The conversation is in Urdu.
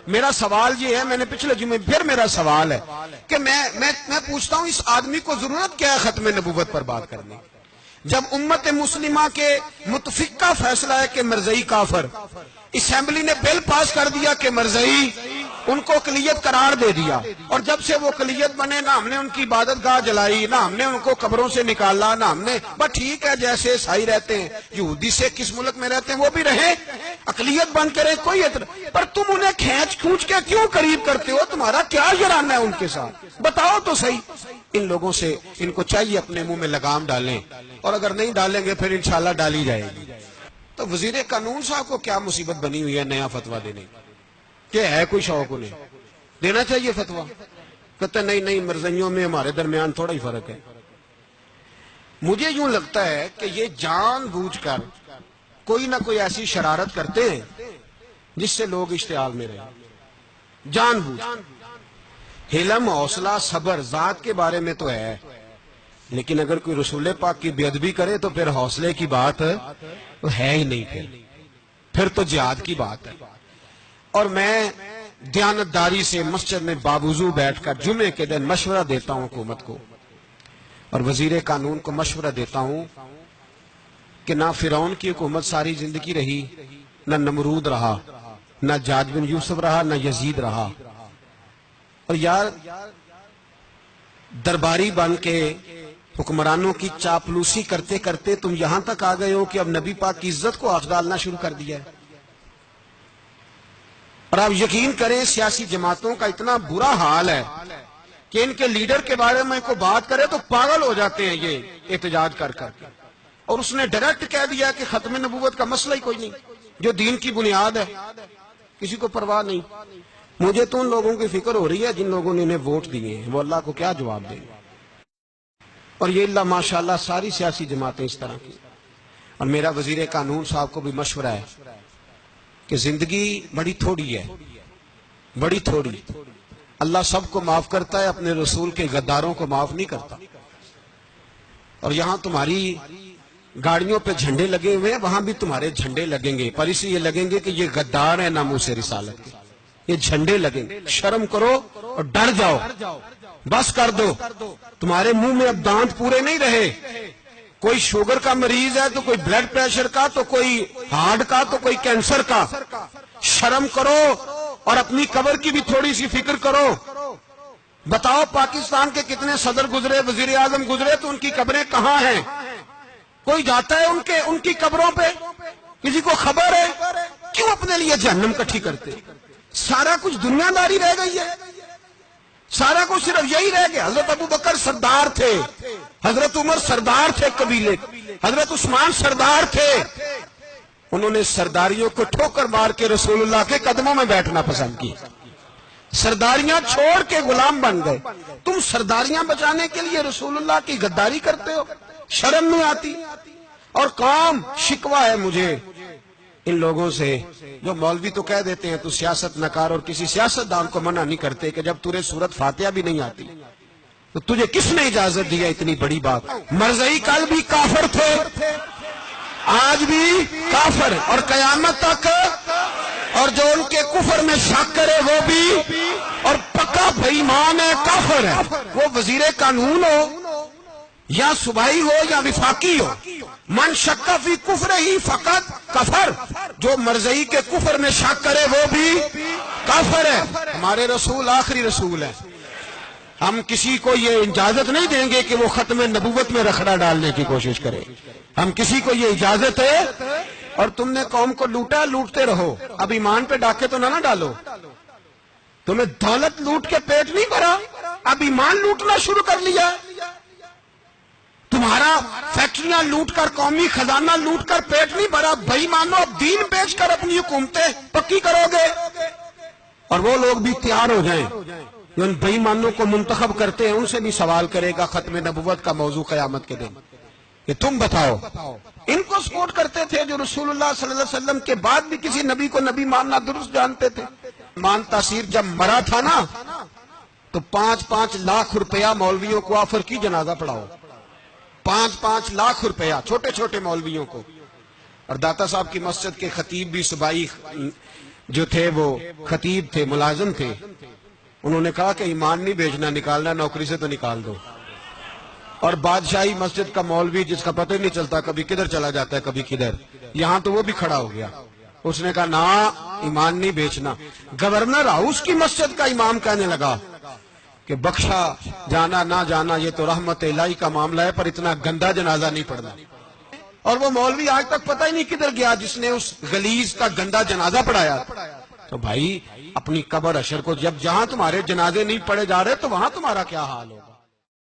میرا سوال یہ ہے، میں نے پچھلے جمعے پھر میرا سوال ہے کہ میں پوچھتا ہوں اس آدمی کو ضرورت کیا ہے ختم نبوت پر بات کرنے کی، جب امت مسلمہ کے متفقہ فیصلہ ہے کہ مرزائی کافر، اسمبلی نے بل پاس کر دیا کہ مرزائی ان کو اقلیت قرار دے دیا، اور جب سے وہ اقلیت بنے نہ ہم نے ان کی عبادت گاہ جلائی، نہ ہم نے ان کو قبروں سے نکالا، نہ ہم نے بس ٹھیک ہے جیسے عیسائی رہتے ہیں، یہودی سے کس ملک میں رہتے ہیں وہ بھی رہیں، اقلیت بن کریں کوئی اعتراض، پر تم انہیں کھینچ کھونچ کے کیوں قریب کرتے ہو؟ تمہارا کیا جرانہ ہے ان کے ساتھ؟ بتاؤ تو صحیح۔ ان لوگوں سے ان کو چاہیے اپنے منہ میں لگام ڈالیں، اور اگر نہیں ڈالیں گے پھر انشاءاللہ ڈالی جائے گی۔ تو وزیر قانون صاحب کو کیا مصیبت بنی ہوئی ہے نیا فتویٰ دینے کہ ہے کوئی شوق انہیں دینا چاہیے فتویٰ؟ کہتے نہیں نہیں مرزائیوں میں ہمارے درمیان تھوڑا ہی فرق ہے۔ مجھے یوں لگتا ہے کہ یہ جان بوجھ کر کوئی نہ کوئی ایسی شرارت کرتے ہیں جس سے لوگ اشتعال میں رہیں، جان بوجھ۔ حلم، حوصلہ، صبر ذات کے بارے میں تو ہے، لیکن اگر کوئی رسول پاک کی بے ادبی کرے تو پھر حوصلے کی بات تو ہے ہی نہیں، پھر تو جہاد کی بات ہے۔ اور میں دیانتداری سے مسجد میں باوضو بیٹھ کر جمعے کے دن مشورہ دیتا ہوں حکومت کو، اور وزیر قانون کو مشورہ دیتا ہوں کہ نہ فرعون کی حکومت ساری زندگی رہی، نہ نمرود رہا، نہ جاج بن یوسف رہا، نہ یزید رہا، اور یار درباری بن کے حکمرانوں کی چاپلوسی کرتے کرتے تم یہاں تک آ گئے ہو کہ اب نبی پاک کی عزت کو آگ ڈالنا شروع کر دیا ہے۔ اور آپ یقین کریں سیاسی جماعتوں کا اتنا برا حال ہے کہ ان کے لیڈر کے بارے میں کوئی بات کرے تو پاگل ہو جاتے ہیں یہ احتجاج کر کر کے، اور اس نے ڈائریکٹ کہہ دیا کہ ختم نبوت کا مسئلہ ہی کوئی نہیں، جو دین کی بنیاد ہے، کسی کو پرواہ نہیں۔ مجھے تو ان لوگوں کی فکر ہو رہی ہے جن لوگوں نے انہیں ووٹ دیے ہیں، وہ اللہ کو کیا جواب دیں گے؟ اور یہ اللہ ماشاءاللہ ساری سیاسی جماعتیں اس طرح کی۔ اور میرا وزیر قانون صاحب کو بھی مشورہ ہے کہ زندگی بڑی تھوڑی ہے، بڑی تھوڑی، اللہ سب کو معاف کرتا ہے، اپنے رسول کے غداروں کو معاف نہیں کرتا۔ اور یہاں تمہاری گاڑیوں پہ جھنڈے لگے ہوئے ہیں، وہاں بھی تمہارے جھنڈے لگیں گے، پر اس لیے لگیں گے کہ یہ غدار ہیں ناموس رسالت کے، یہ جھنڈے لگیں گے۔ شرم کرو اور ڈر جاؤ، بس کر دو، تمہارے منہ میں اب دانت پورے نہیں رہے۔ کوئی شوگر کا مریض ہے تو کوئی بلڈ پریشر کا، تو کوئی ہارٹ کا، تو کوئی کینسر کا۔ شرم کرو اور اپنی قبر کی بھی تھوڑی سی فکر کرو۔ بتاؤ پاکستان کے کتنے صدر گزرے، وزیر اعظم گزرے، تو ان کی قبریں کہاں ہیں؟ کوئی جاتا ہے ان کی قبروں پہ؟ کسی کو خبر ہے؟ کیوں اپنے لیے جہنم کٹھی کرتے؟ سارا کچھ دنیا داری رہ گئی ہے، سارا کچھ صرف یہی رہ گیا۔ حضرت ابو بکر سردار تھے، حضرت عمر سردار تھے قبیلے، حضرت عثمان سردار تھے، انہوں نے سرداریوں کو ٹھوکر مار کے رسول اللہ کے قدموں میں بیٹھنا پسند کی، سرداریاں چھوڑ کے غلام بن گئے۔ تم سرداریاں بچانے کے لیے رسول اللہ کی غداری کرتے ہو، شرم نہیں آتی؟ اور قوم شکوہ ہے مجھے ان لوگوں سے جو مولوی تو کہہ دیتے ہیں تو سیاست نہ کر، اور کسی سیاستدان کو منع نہیں کرتے کہ جب تجھے سورت فاتحہ بھی نہیں آتی تو تجھے کس نے اجازت دیا اتنی بڑی بات؟ مرزائی کل بھی کافر تھے، آج بھی کافر، اور قیامت تک، اور جو ان کے کفر میں شک کرے وہ بھی، اور پکا بے ایمان ہے، کافر ہے۔ وہ وزیر قانون ہو یا صوبائی ہو یا وفاقی ہو، من شک فی کفر ہی فقط کفر، جو مرزائی کے کفر میں شک کرے وہ بھی کافر ہے۔ ہمارے رسول آخری رسول ہے، ہم کسی کو یہ اجازت نہیں دیں گے کہ وہ ختم نبوت میں رخڑا ڈالنے کی کوشش کرے، ہم کسی کو یہ اجازت ہے۔ اور تم نے قوم کو لوٹا، لوٹتے رہو، اب ایمان پہ ڈاکے تو نہ ڈالو۔ تمہیں دولت لوٹ کے پیٹ نہیں بھرا، اب ایمان لوٹنا شروع کر لیا۔ تمہارا فیکٹریاں لوٹ کر، قومی خزانہ لوٹ کر پیٹ نہیں بھرا، بھائی مانو اب دین بیچ کر اپنی حکومتیں پکی کرو گے۔ اور وہ لوگ بھی تیار ہو جائیں جو ان بے ایمانوں کو منتخب کرتے ہیں، ان سے بھی سوال کرے گا ختم نبوت کا موضوع قیامت کے دن کہ تم بتاؤ۔ ان کو سپورٹ کرتے تھے جو رسول اللہ صلی اللہ علیہ وسلم کے بعد بھی کسی نبی کو نبی ماننا درست جانتے تھے۔ مان تاثیر جب مرا تھا نا تو 5-5 لاکھ روپیہ مولویوں کو آفر کی جنازہ پڑھاؤ، 5-5 لاکھ روپیہ چھوٹے چھوٹے مولویوں کو۔ اور داتا صاحب کی مسجد کے خطیب بھی صوبائی جو تھے وہ خطیب تھے، ملازم تھے، انہوں نے کہا کہ ایمان نہیں بیچنا، نکالنا نوکری سے تو نکال دو۔ اور بادشاہی مسجد کا مولوی جس کا پتہ ہی نہیں چلتا، کبھی کدھر چلا جاتا ہے کبھی کدھر، یہاں تو وہ بھی کھڑا ہو گیا، اس نے کہا نا ایمان نہیں بیچنا۔ گورنر ہاؤس کی مسجد کا امام کہنے لگا کہ بخشا جانا نہ جانا یہ تو رحمت الہی کا معاملہ ہے، پر اتنا گندا جنازہ نہیں پڑھنا۔ اور وہ مولوی آج تک پتہ ہی نہیں کدھر گیا جس نے اس غلیظ کا گندا جنازہ پڑھایا۔ تو بھائی اپنی قبر حشر کو، جب جہاں تمہارے جنازے نہیں پڑھے جا رہے تو وہاں تمہارا کیا حال ہوگا؟